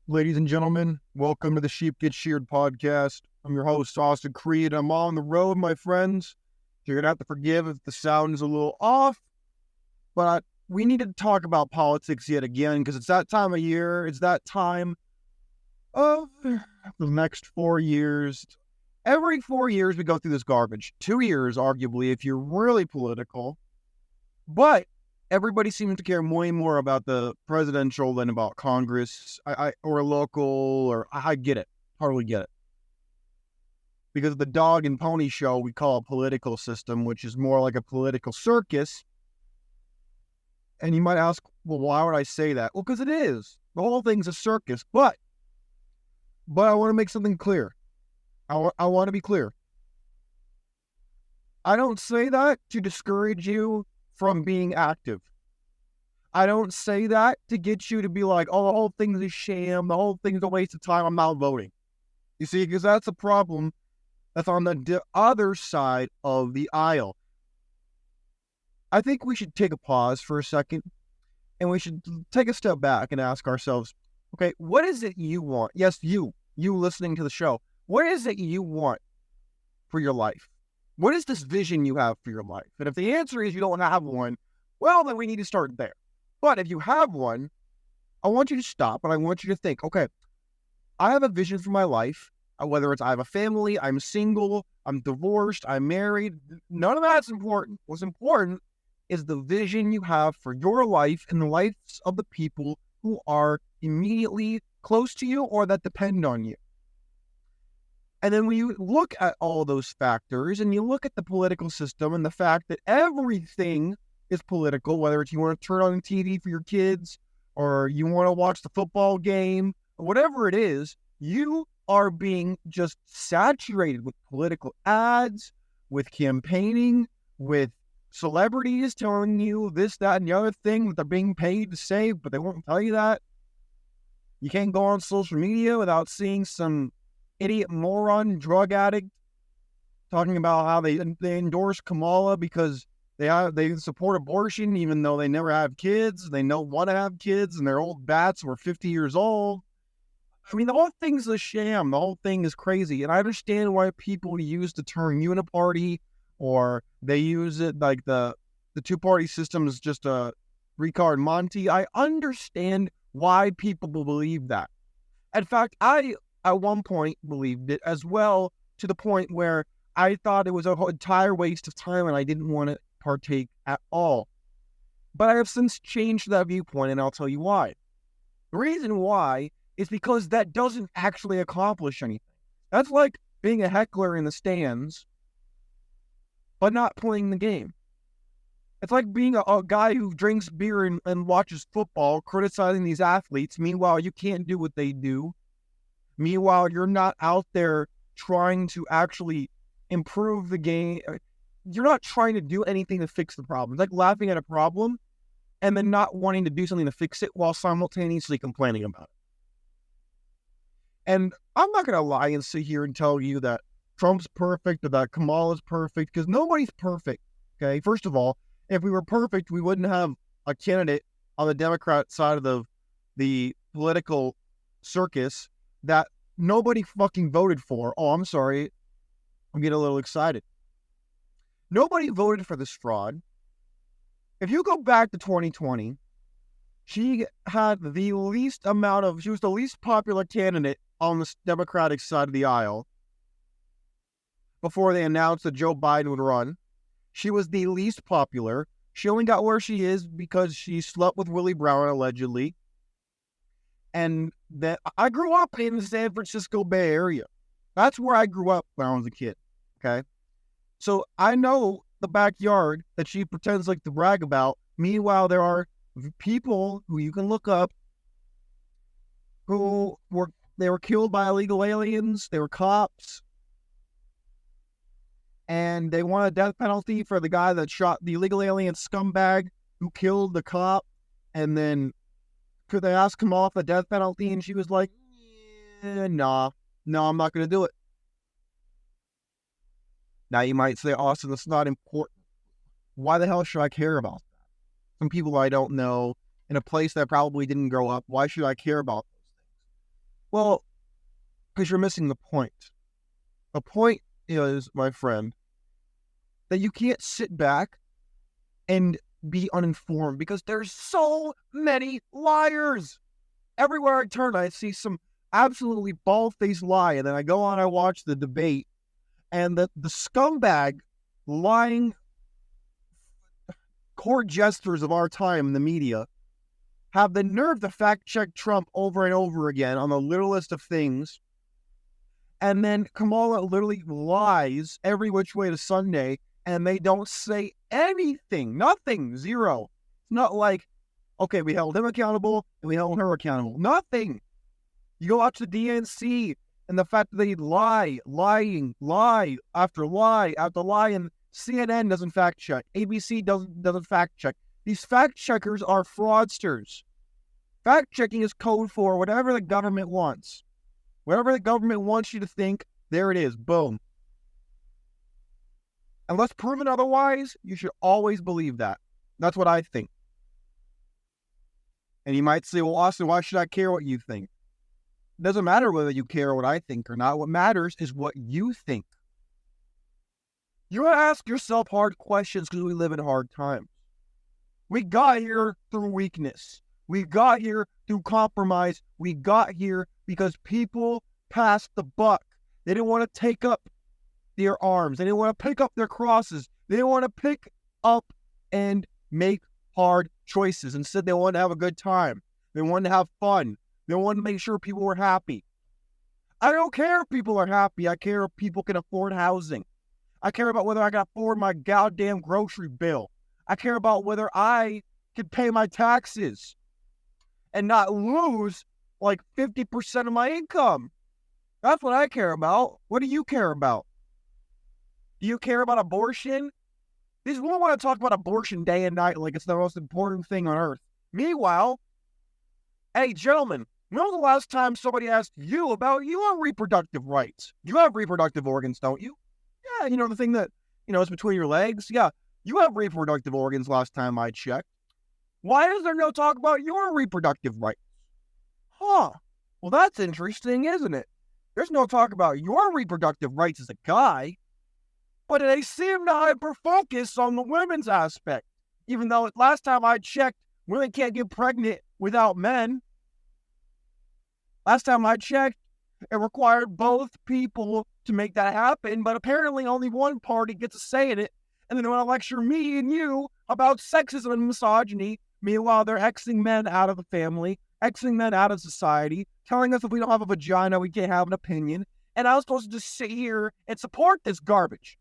Ladies and gentlemen, welcome to the Sheep Get Sheared Podcast. I'm your host, Austin Creed. I'm on the road, my friends. You're going to have to forgive if the sound is a little off, but we need to talk about politics yet again because it's that time of year. It's that time of the next 4 years. Every 4 years, we go through this garbage. 2 years, arguably, if you're really political. But everybody seems to care way more about the presidential than about Congress, or local, or I get it, hardly get it. Because of the dog and pony show we call a political system, which is more like a political circus. And you might ask, well, why would I say that? Well, because it is. The whole thing's a circus. But I want to make something clear. I want to be clear. I don't say that to discourage you from being active. I don't say that to get you to be like, oh, the whole thing's a sham, the whole thing's a waste of time, I'm not voting. You see, because that's a problem that's on the other side of the aisle. I think we should take a pause for a second, and we should take a step back and ask ourselves, okay, what is it you want? Yes, you listening to the show, what is it you want for your life? What is this vision you have for your life? And if the answer is you don't have one, well, then we need to start there. But if you have one, I want you to stop and I want you to think, okay, I have a vision for my life, whether it's I have a family, I'm single, I'm divorced, I'm married. None of that's important. What's important is the vision you have for your life and the lives of the people who are immediately close to you or that depend on you. And then when you look at all those factors and you look at the political system and the fact that everything is political, whether it's you want to turn on the TV for your kids or you want to watch the football game or whatever it is, you are being just saturated with political ads, with campaigning, with celebrities telling you this, that, and the other thing that they're being paid to say, but they won't tell you that. You can't go on social media without seeing some idiot moron drug addict talking about how they endorse Kamala because they support abortion even though they never have kids. They don't want to have kids and they're old bats who are 50 years old. I mean, the whole thing's a sham. The whole thing is crazy. And I understand why people use the term uni-party or they use it like the two-party system is just a Ricard Monty. I understand why people believe that. In fact, I at one point believed it as well, to the point where I thought it was an entire waste of time and I didn't want to partake at all. But I have since changed that viewpoint, and I'll tell you why. The reason why is because that doesn't actually accomplish anything. That's like being a heckler in the stands, but not playing the game. It's like being a guy who drinks beer and watches football, criticizing these athletes. Meanwhile, you can't do what they do. Meanwhile, you're not out there trying to actually improve the game. You're not trying to do anything to fix the problem. It's like laughing at a problem and then not wanting to do something to fix it while simultaneously complaining about it. And I'm not going to lie and sit here and tell you that Trump's perfect or that Kamala's perfect, because nobody's perfect, okay? First of all, if we were perfect, we wouldn't have a candidate on the Democrat side of the political circus that nobody fucking voted for. Oh, I'm sorry. I'm getting a little excited. Nobody voted for this fraud. If you go back to 2020, she was the least popular candidate on the Democratic side of the aisle before they announced that Joe Biden would run. She was the least popular. She only got where she is because she slept with Willie Brown, allegedly. And that I grew up in the San Francisco Bay Area. That's where I grew up when I was a kid, okay? So I know the backyard that she pretends like to brag about. Meanwhile, there are people who you can look up who were killed by illegal aliens. They were cops. And they want a death penalty for the guy that shot the illegal alien scumbag who killed the cop. And then could they ask him off the death penalty? And she was like, no, I'm not going to do it. Now you might say, Austin, that's not important. Why the hell should I care about that? Some people I don't know in a place that I probably didn't grow up. Why should I care about those things? Well, because you're missing the point. The point is, my friend, that you can't sit back and be uninformed because there's so many liars. Everywhere I turn, I see some absolutely bald-faced lie, and then I go on, I watch the debate, and the scumbag lying court jesters of our time in the media have the nerve to fact-check Trump over and over again on the littlest of things, and then Kamala literally lies every which way to Sunday, and they don't say anything, nothing, zero. It's not like, okay, we held him accountable, and we held her accountable. Nothing. You go watch the DNC, and the fact that they lie after lie, and CNN doesn't fact check. ABC doesn't fact check. These fact checkers are fraudsters. Fact checking is code for whatever the government wants. Whatever the government wants you to think, there it is. Boom. Unless proven otherwise, you should always believe that. That's what I think. And you might say, well, Austin, why should I care what you think? It doesn't matter whether you care what I think or not. What matters is what you think. You gotta ask yourself hard questions because we live in hard times. We got here through weakness. We got here through compromise. We got here because people passed the buck. They didn't want to take up their arms. They didn't want to pick up their crosses. They didn't want to pick up and make hard choices. Instead, they wanted to have a good time. They wanted to have fun. They wanted to make sure people were happy. I don't care if people are happy. I care if people can afford housing. I care about whether I can afford my goddamn grocery bill. I care about whether I can pay my taxes and not lose like 50% of my income. That's what I care about. What do you care about? Do you care about abortion? These women want to talk about abortion day and night like it's the most important thing on earth. Meanwhile, hey, gentlemen, when was the last time somebody asked you about your reproductive rights? You have reproductive organs, don't you? Yeah, you know, the thing that, is between your legs? Yeah, you have reproductive organs last time I checked. Why is there no talk about your reproductive rights? Huh. Well, that's interesting, isn't it? There's no talk about your reproductive rights as a guy, but they seem to hyper-focus on the women's aspect, even though last time I checked, women can't get pregnant without men. Last time I checked, it required both people to make that happen, but apparently only one party gets a say in it, and then they want to lecture me and you about sexism and misogyny. Meanwhile, they're Xing men out of the family, Xing men out of society, telling us if we don't have a vagina, we can't have an opinion, and I was supposed to just sit here and support this garbage.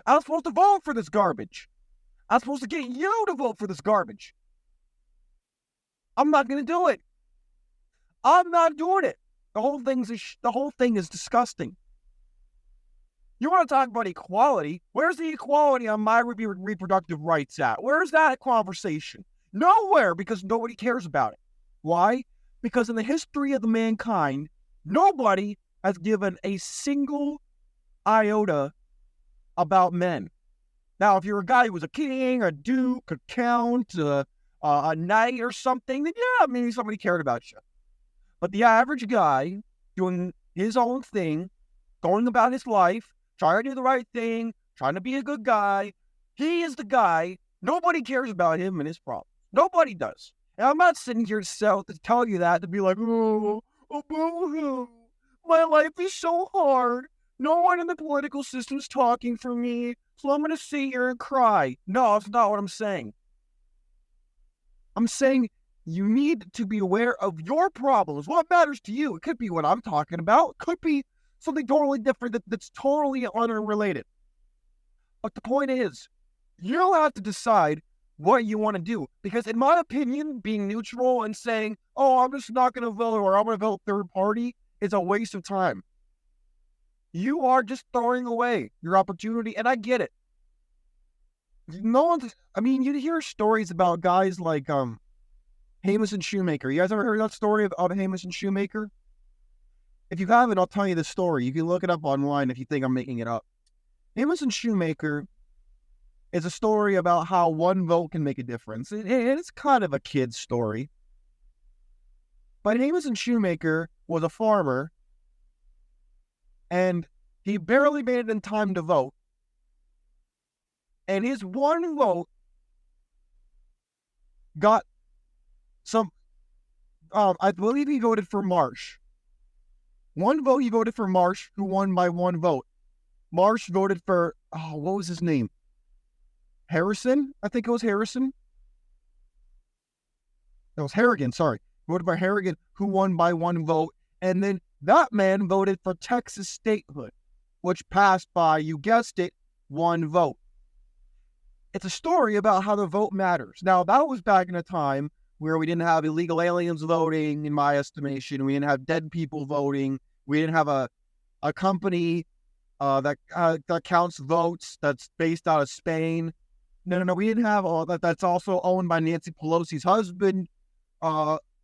I was supposed to vote for this garbage. I was supposed to get you to vote for this garbage. I'm not going to do it. I'm not doing it. The whole thing is disgusting. You want to talk about equality? Where's the equality on my reproductive rights at? Where's that conversation? Nowhere, because nobody cares about it. Why? Because in the history of the mankind, nobody has given a single iota about men. Now, if you're a guy who was a king, a duke, a count, a knight or something, then yeah, maybe somebody cared about you. But the average guy doing his own thing, going about his life, trying to do the right thing, trying to be a good guy, he is the guy. Nobody cares about him and his problems. Nobody does. And I'm not sitting here to tell you that to be like, oh, my life is so hard. No one in the political system's talking for me, so I'm going to sit here and cry. No, that's not what I'm saying. I'm saying you need to be aware of your problems. What matters to you? It could be what I'm talking about. It could be something totally different that's totally unrelated. But the point is, you'll have to decide what you want to do. Because in my opinion, being neutral and saying, oh, I'm just not going to vote or I'm going to vote third party is a waste of time. You are just throwing away your opportunity, and I get it. You hear stories about guys like Hamish and Shoemaker. You guys ever heard that story of Hamish and Shoemaker? If you haven't, I'll tell you the story. You can look it up online if you think I'm making it up. Hamish and Shoemaker is a story about how one vote can make a difference. It's kind of a kid's story. But Amos Shoemaker was a farmer, and he barely made it in time to vote. And his one vote got some, I believe he voted for Marsh. One vote he voted for Marsh, who won by one vote. Marsh voted for, what was his name? Harrison? I think it was Harrison. It was Harrigan, sorry. Voted by Harrigan, who won by one vote. And then that man voted for Texas statehood, which passed by, you guessed it, one vote. It's a story about how the vote matters. Now, that was back in a time where we didn't have illegal aliens voting, in my estimation. We didn't have dead people voting. We didn't have a company that counts votes that's based out of Spain. No. We didn't have all that. That's also owned by Nancy Pelosi's husband,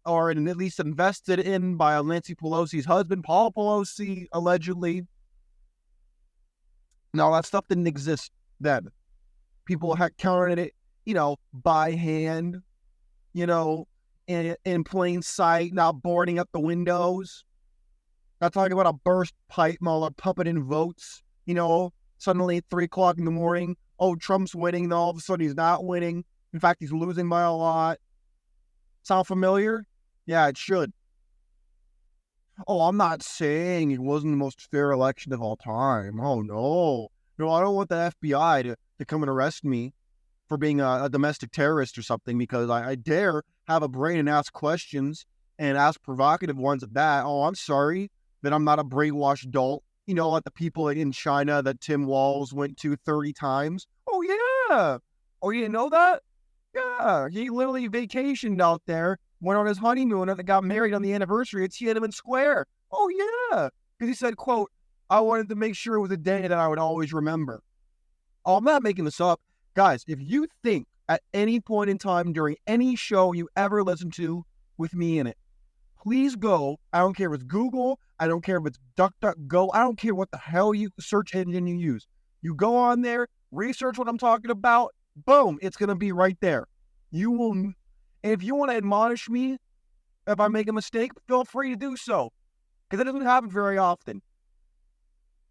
or at least invested in by Nancy Pelosi's husband, Paul Pelosi, allegedly. No, that stuff didn't exist then. People had counted it, by hand, in plain sight, not boarding up the windows. Not talking about a burst pipe while pumping in votes, suddenly at 3 o'clock in the morning. Oh, Trump's winning, then all of a sudden he's not winning. In fact, he's losing by a lot. Sound familiar? Yeah, it should. Oh, I'm not saying it wasn't the most fair election of all time. Oh, no. No, I don't want the FBI to come and arrest me for being a domestic terrorist or something, because I dare have a brain and ask questions, and ask provocative ones at that. Oh, I'm sorry that I'm not a brainwashed adult, like the people in China that Tim Walz went to 30 times. Oh, yeah. Oh, you didn't know that? Yeah. He literally vacationed out there, went on his honeymoon, and got married on the anniversary at Tiananmen Square. Oh, yeah. Because he said, quote, I wanted to make sure it was a day that I would always remember. Oh, I'm not making this up. Guys, if you think at any point in time during any show you ever listen to with me in it, please go. I don't care if it's Google. I don't care if it's DuckDuckGo. I don't care what the hell search engine you use. You go on there, research what I'm talking about. Boom, it's going to be right there. You will. And if you want to admonish me if I make a mistake, feel free to do so, because it doesn't happen very often.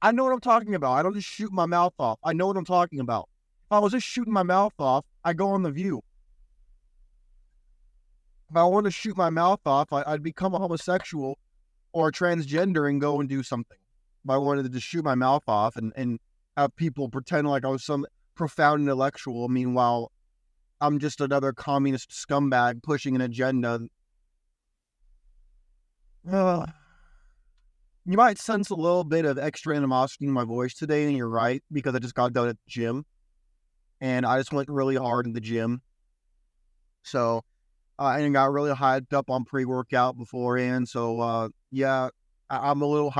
I know what I'm talking about. I don't just shoot my mouth off. I know what I'm talking about. If I was just shooting my mouth off, I go on The View. If I wanted to shoot my mouth off, I'd become a homosexual or a transgender and go and do something. If I wanted to just shoot my mouth off and have people pretend like I was some profound intellectual, meanwhile, I'm just another communist scumbag pushing an agenda. You might sense a little bit of extra animosity in my voice today, and you're right, because I just got done at the gym, and I just went really hard in the gym. So, and got really hyped up on pre-workout beforehand. So, yeah, I'm a little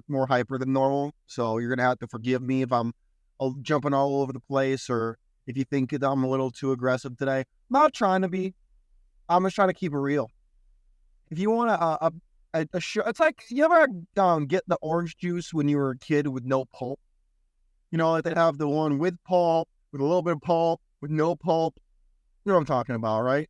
more hyper than normal. So you're going to have to forgive me if I'm jumping all over the place, or if you think that I'm a little too aggressive today. I'm not trying to be. I'm just trying to keep it real. If you want a show, it's like, you ever get the orange juice when you were a kid with no pulp? Like they have the one with pulp, with a little bit of pulp, with no pulp. You know what I'm talking about, right?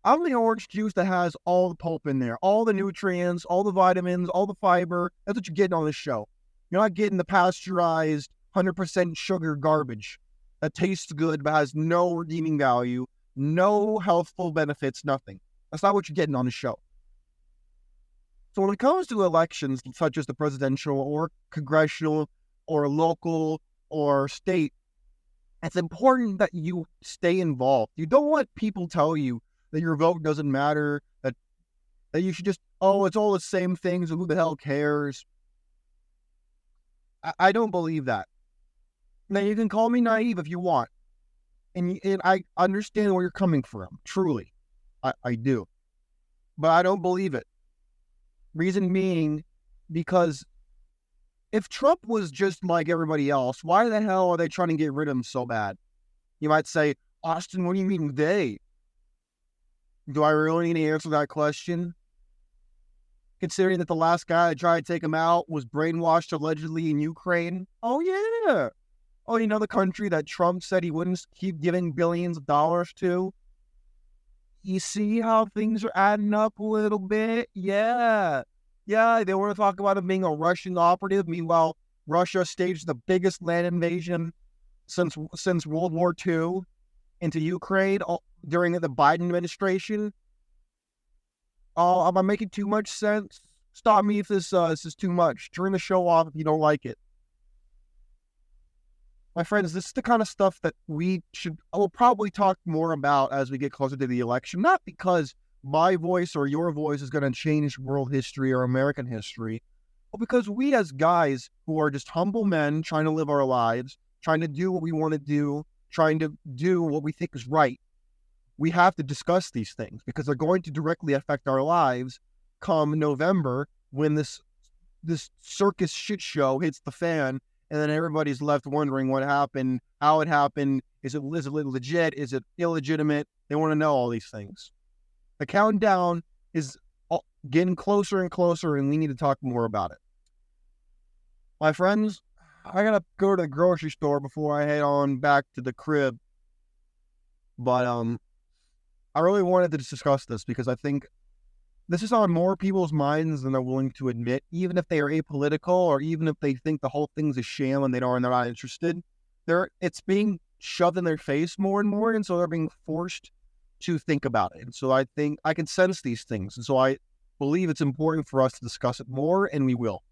I'm the orange juice that has all the pulp in there, all the nutrients, all the vitamins, all the fiber. That's what you're getting on this show. You're not getting the pasteurized 100% sugar garbage that tastes good but has no redeeming value, no healthful benefits, nothing. That's not what you're getting on the show. So when it comes to elections, such as the presidential or congressional or local or state, it's important that you stay involved. You don't let people tell you that your vote doesn't matter, that you should just, it's all the same things, who the hell cares? I don't believe that. Now, you can call me naive if you want, and I understand where you're coming from, truly. I do. But I don't believe it. Reason being, because if Trump was just like everybody else, why the hell are they trying to get rid of him so bad? You might say, Austin, what do you mean they? Do I really need to answer that question? Considering that the last guy that tried to take him out was brainwashed allegedly in Ukraine? Oh, yeah. Oh, the country that Trump said he wouldn't keep giving billions of dollars to? You see how things are adding up a little bit? Yeah. Yeah, they want to talk about it being a Russian operative. Meanwhile, Russia staged the biggest land invasion since World War II into Ukraine during the Biden administration. Am I making too much sense? Stop me if this is too much. Turn the show off if you don't like it. My friends, this is the kind of stuff that I will probably talk more about as we get closer to the election, not because my voice or your voice is going to change world history or American history, but because we as guys who are just humble men trying to live our lives, trying to do what we want to do, trying to do what we think is right, we have to discuss these things because they're going to directly affect our lives come November when this circus shit show hits the fan, and then everybody's left wondering what happened, how it happened, is it legit, is it illegitimate? They want to know all these things. The countdown is getting closer and closer, and we need to talk more about it. My friends, I gotta go to the grocery store before I head on back to the crib. But I really wanted to discuss this because I think this is on more people's minds than they're willing to admit, even if they are apolitical or even if they think the whole thing's a sham and they're not interested. It's being shoved in their face more and more, and so they're being forced to think about it. And so I think I can sense these things, and so I believe it's important for us to discuss it more, and we will.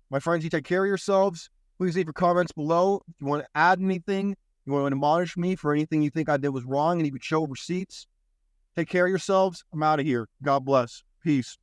My friends, you take care of yourselves. Please leave your comments below. If you want to add anything, you want to admonish me for anything you think I did was wrong, and you could show receipts. Take care of yourselves. I'm out of here. God bless. Peace.